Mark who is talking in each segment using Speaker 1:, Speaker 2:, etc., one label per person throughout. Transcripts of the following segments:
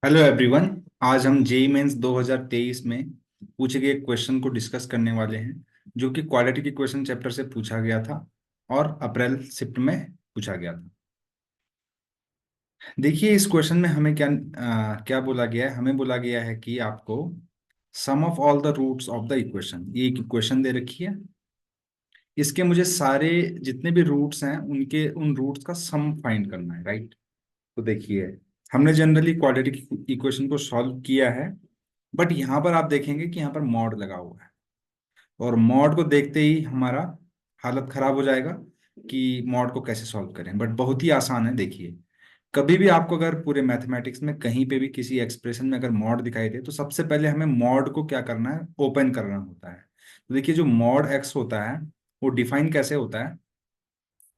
Speaker 1: Hello everyone. आज हम JEE mains 2023 में पूछे गए क्वेश्चन को डिस्कस करने वाले हैं, जो कि क्वालिटी के क्वेश्चन चैप्टर से पूछा गया था और अप्रैल शिफ्ट में पूछा गया था। देखिए, इस क्वेश्चन में हमें क्या बोला गया है। हमें बोला गया है कि आपको sum of all the roots of the equation, ये एक इक्वेशन दे रखी है। इसके मुझे सारे जितने भी रूट्स हैं उनके उन रूट्स का सम फाइंड करना है, राइट। तो देखिए, हमने जनरली क्वाड्रेटिक इक्वेशन को सॉल्व किया है, बट यहाँ पर आप देखेंगे कि यहाँ पर मॉड लगा हुआ है, और मॉड को देखते ही हमारा हालत खराब हो जाएगा कि मॉड को कैसे सॉल्व करें। बट बहुत ही आसान है। देखिए, कभी भी आपको अगर पूरे मैथमेटिक्स में कहीं पे भी किसी एक्सप्रेशन में अगर मॉड दिखाई दे, तो सबसे पहले हमें मॉड को क्या करना है, ओपन करना होता है। तो देखिए, जो मॉड एक्स होता है वो डिफाइन कैसे होता है।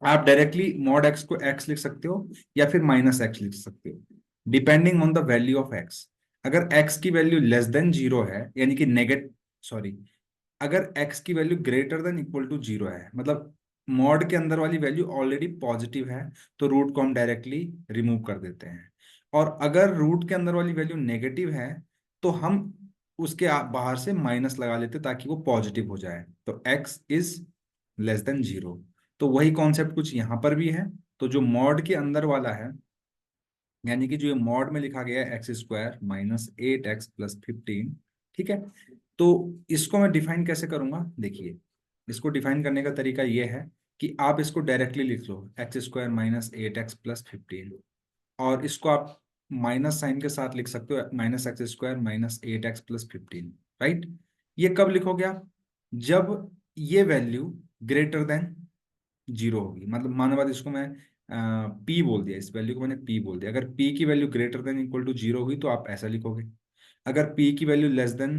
Speaker 1: आप डायरेक्टली मॉड एक्स को एक्स लिख सकते हो या फिर माइनस एक्स लिख सकते हो, depending on the value of x. अगर एक्स की वैल्यू लेस देन जीरो है, यानी कि नेगेट सॉरी, अगर एक्स की value greater than equal to zero है, मतलब मॉड के अंदर वाली वैल्यू ऑलरेडी पॉजिटिव है, तो रूट को हम डायरेक्टली रिमूव कर देते हैं। और अगर रूट के अंदर वाली वैल्यू नेगेटिव है, तो हम उसके बाहर से माइनस लगा लेते ताकि वो पॉजिटिव हो जाए। तो x is less than zero. तो वही कॉन्सेप्ट कुछ यहाँ पर भी है। तो जो मॉड के अंदर वाला है, यानी कि जो ये मॉड में लिखा गया है एक्स स्क्वायर माइनस 8x + 15, ठीक है। तो इसको मैं डिफाइन कैसे करूंगा, देखिए। इसको डिफाइन करने का तरीका ये है कि आप इसको डायरेक्टली लिख लो, x² - 8x + 15, और इसको आप माइनस साइन के साथ लिख सकते हो, -x² - 8x + 15, राइट। ये कब लिखोगे आप, जब ये वैल्यू ग्रेटर देन जीरो होगी। मतलब मानो बात, इसको मैं पी बोल दिया, इस वैल्यू को मैंने पी बोल दिया। अगर पी की value greater than equal to zero हुई तो आप ऐसा लिखोगे। अगर पी की वैल्यू लेस देन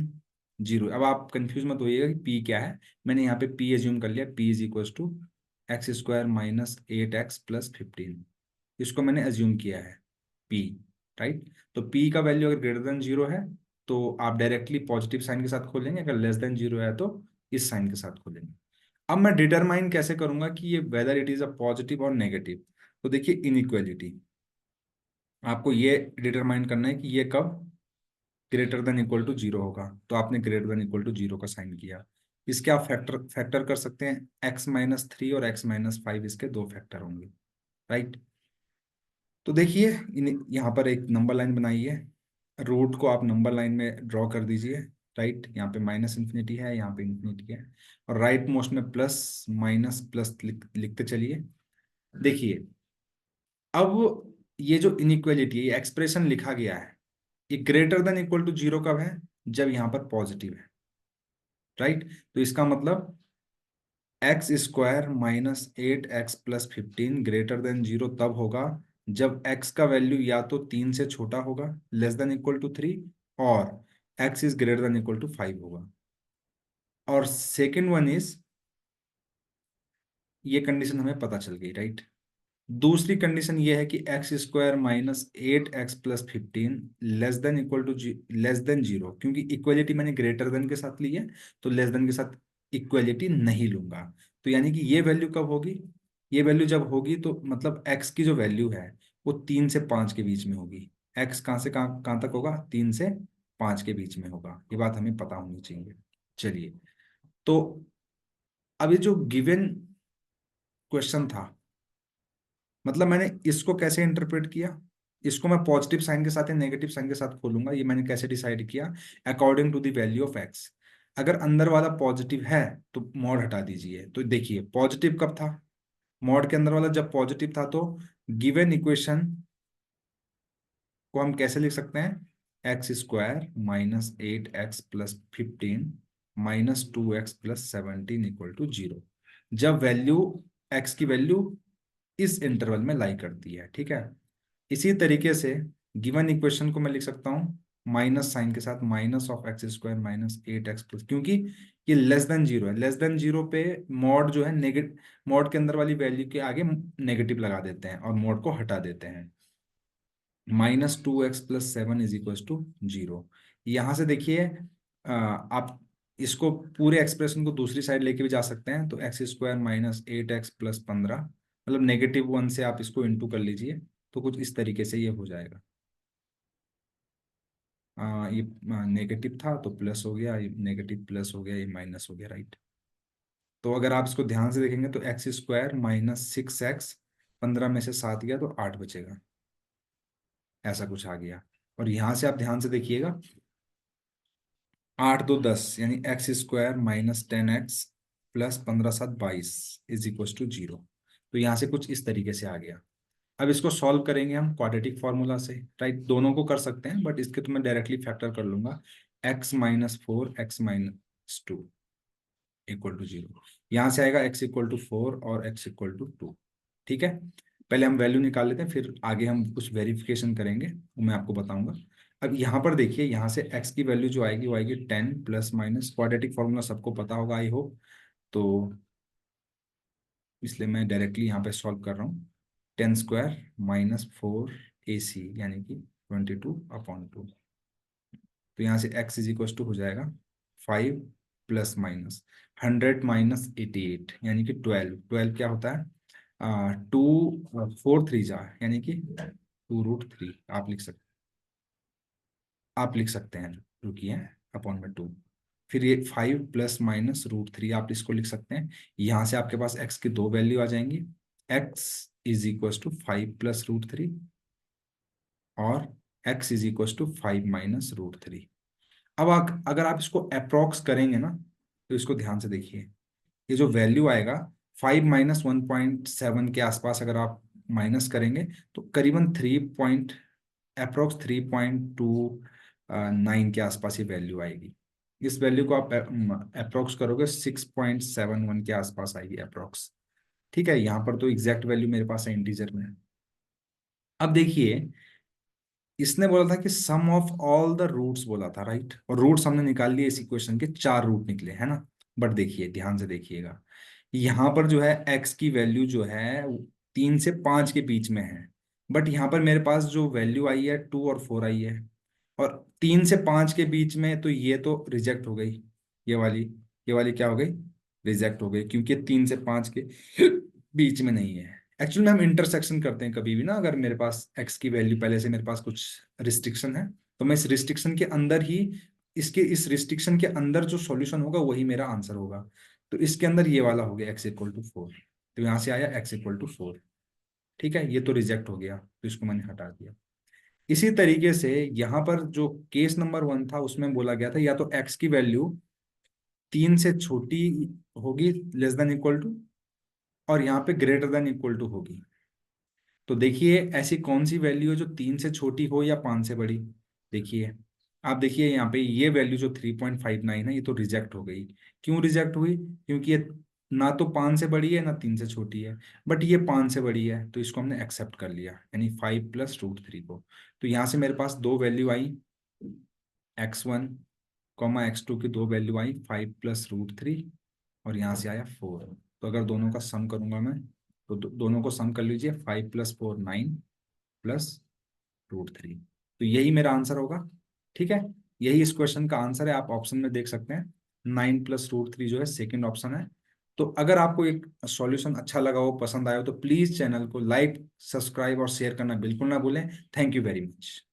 Speaker 1: जीरो, अब आप कंफ्यूज मत होइएगा कि पी क्या है। मैंने यहाँ पे पी एज्यूम कर लिया, P is equal to x² - 8x + 15। इसको मैंने एज्यूम किया है पी, राइट। तो पी का वैल्यू अगर ग्रेटर देन जीरो है तो आप डायरेक्टली पॉजिटिव साइन के साथ खोलेंगे, अगर लेस देन जीरो है तो इस साइन के साथ खोलेंगे। अब मैं डिटरमाइन कैसे करूंगा कि ये whether it is a positive और नेगेटिव। तो देखिए, इनइक्वालिटी, आपको ये डिटरमाइन करना है कि ये कब greater than equal to zero होगा। तो आपने greater than equal to zero का साइन किया। इसके आप फैक्टर फैक्टर कर सकते हैं, x - 3 और x - 5, इसके दो फैक्टर होंगे, राइट। तो देखिए, यहाँ पर एक नंबर लाइन बनाई है, रूट को आप नंबर लाइन में ड्रॉ कर दीजिए, राइट। यहाँ पे माइनस इन्फिनिटी है, यहाँ पे इन्फिनिटी है, और राइट मोस्ट में प्लस माइनस प्लस लिखते चलिए। देखिए, अब ये जो इनइक्वालिटी है, ये एक्सप्रेशन लिखा गया है, ये greater than equal to zero कब है, जब यहाँ पर पॉजिटिव है, राइट। तो इसका मतलब x² - 8x + 15 greater than zero तब होगा जब x का वैल्यू या तो 3 से छोटा होगा, लेस देन इक्वल टू 3, और x is greater than equal to 5 होगा। और सेकेंड वन इज, ये कंडीशन हमें पता चल गई, राइट। दूसरी कंडीशन ये है कि x² - 8x + 15 less than zero, क्योंकि इक्वलिटी मैंने ग्रेटर देन के साथ ली है, तो लेस देन के साथ इक्वलिटी नहीं लूंगा। तो यानी कि ये वैल्यू कब होगी, ये वैल्यू जब होगी तो मतलब x की जो वैल्यू है वो 3 से 5 के बीच में होगी। x कहाँ से कहाँ तक होगा, 3 से 5 के बीच में होगा। ये बात हमें पता होनी चाहिए। चलिए, तो अब ये जो गिवन क्वेश्चन था, मतलब मैंने इसको कैसे इंटरप्रेट किया, इसको मैं पॉजिटिव साइन के साथ या नेगेटिव साइन के साथ खोलूंगा, ये मैंने कैसे डिसाइड किया, according to the value of x. अगर अंदर वाला पॉजिटिव है तो मॉड हटा दीजिए। तो देखिए, पॉजिटिव कब था, मॉड के अंदर वाला जब पॉजिटिव था, तो गिवन इक्वेशन को हम कैसे लिख सकते हैं, x² - 8x + 15 -2x + 17 = 0, जब वैल्यू x की वैल्यू इस इंटरवल में लाई करती है, ठीक है। इसी तरीके से गिवन इक्वेशन को मैं लिख सकता हूँ माइनस साइन के साथ, -x² - 8x, क्योंकि ये लेस देन जीरो है। लेस देन जीरो पे मॉड जो है नेगेटिव, मॉड के अंदर वाली वैल्यू के आगे नेगेटिव लगा देते हैं और मॉड को हटा देते हैं। -2x + 7 = 0। यहाँ से देखिए, आप इसको पूरे एक्सप्रेशन को दूसरी साइड लेके भी जा सकते हैं। तो x² - 8x + 15, मतलब -1 से आप इसको इंटू कर लीजिए, तो कुछ इस तरीके से ये हो जाएगा। ये नेगेटिव था तो प्लस हो गया, ये नेगेटिव प्लस हो गया, ये माइनस हो गया, राइट। तो अगर आप इसको ध्यान से देखेंगे तो एक्स स्क्वायर माइनस 6x, 15 में से 7 गया तो 8 बचेगा, ऐसा कुछ आ गया। और यहां से आप ध्यान से देखिएगा, 8 2 10 यानी x square minus 10x plus 15 7 22 is equal to 0। तो यहाँ से कुछ इस तरीके से आ गया। अब इसको सॉल्व करेंगे हम क्वाड्रेटिक फॉर्मूला से, राइट। दोनों को कर सकते हैं बट इसके तो मैं डायरेक्टली फैक्टर कर लूंगा। x-4 x-2 equal to 0। यहाँ से आएगा x = 4 और x = 2। ठीक है, पहले हम वैल्यू निकाल लेते हैं, फिर आगे हम कुछ वेरिफिकेशन करेंगे वो मैं आपको बताऊंगा। अब यहाँ पर देखिए, यहाँ से x की वैल्यू जो आएगी वो आएगी 10 प्लस माइनस, क्वाड्रेटिक फॉर्मूला सबको पता होगा आई होप, तो इसलिए मैं डायरेक्टली यहाँ पे सॉल्व कर रहा हूँ। 10² - 4 AC यानी कि 22/2। तो यहाँ से x = हो जाएगा 5 प्लस माइनस 100 - 88 यानी कि 12। क्या होता है, 2 4 3 यानी कि 2√3 आप लिख सकते हैं, रुकिए, अपॉन में 2। फिर ये 5 प्लस माइनस √3 आप इसको लिख सकते हैं। यहाँ से आपके पास x की दो वैल्यू आ जाएंगी, x = 5 प्लस √3 और x = 5 माइनस √3। अब अगर आप इसको अप्रोक्स करेंगे ना, तो इसको ध्यान से देखिए, ये जो वैल्यू आएगा 5 - 1.7 के आसपास अगर आप माइनस करेंगे तो करीबन 3.9 के आसपास ये वैल्यू आएगी। इस वैल्यू को आप अप्रोक्स करोगे 6.71 के आसपास आएगी अप्रोक्स। ठीक है, यहाँ पर तो एग्जैक्ट वैल्यू मेरे पास है इंटीजर में। अब देखिए, इसने बोला था कि सम ऑफ ऑल द रूट्स बोला था, राइट। और रूट्स हमने निकाल लिए, इस इक्वेशन के 4 रूट निकले है ना। बट देखिए, ध्यान से देखिएगा, यहाँ पर जो है x की वैल्यू जो है 3 से 5 के बीच में है। बट यहाँ पर मेरे पास जो वैल्यू आई है 2 और 4 आई है, और 3 से 5 के बीच में, तो ये तो रिजेक्ट हो गई। ये वाली ये वाली क्या हो गई, रिजेक्ट हो गई, क्योंकि 3 से 5 के बीच में नहीं है। एक्चुअली में हम इंटरसेक्शन करते हैं कभी भी ना, अगर मेरे पास x की वैल्यू पहले से मेरे पास कुछ रिस्ट्रिक्शन है, तो मैं इस रिस्ट्रिक्शन के अंदर ही, इस रिस्ट्रिक्शन के अंदर जो सॉल्यूशन होगा वही मेरा आंसर होगा। तो इसके अंदर ये वाला हो गया x = 4, तो यहाँ से आया x = 4। ठीक है, ये तो रिजेक्ट हो गया, तो इसको मैंने हटा दिया। इसी तरीके से यहाँ पर जो केस नंबर 1 था उसमें बोला गया था या तो x की वैल्यू 3 से छोटी होगी, < और यहाँ पे > होगी। तो देखिए, ऐसी कौन सी वैल्यू है जो 3 से छोटी हो या 5 से बड़ी। देखिए, आप देखिए यहाँ पे ये वैल्यू जो 3.59 है, ये तो रिजेक्ट हो गई। क्यों रिजेक्ट हुई, क्योंकि ये ना तो 5 से बड़ी है ना 3 से छोटी है। बट ये 5 से बड़ी है, तो इसको हमने एक्सेप्ट कर लिया, यानी 5 प्लस √3 को। तो यहाँ से मेरे पास दो वैल्यू आई, x1, x2 की दो वैल्यू आई, 5 प्लस √3, और यहाँ से आया 4। तो अगर दोनों का सम करूंगा मैं, तो दोनों को सम कर लीजिए, 5 + 4 9 प्लस √3। तो यही मेरा आंसर होगा। ठीक है, यही इस क्वेश्चन का आंसर है, आप ऑप्शन में देख सकते हैं, 9 प्लस √3 जो है सेकेंड ऑप्शन है। तो अगर आपको एक सॉल्यूशन अच्छा लगा हो, पसंद आया हो, तो प्लीज चैनल को लाइक, सब्सक्राइब और शेयर करना बिल्कुल ना भूलें। Thank you very much.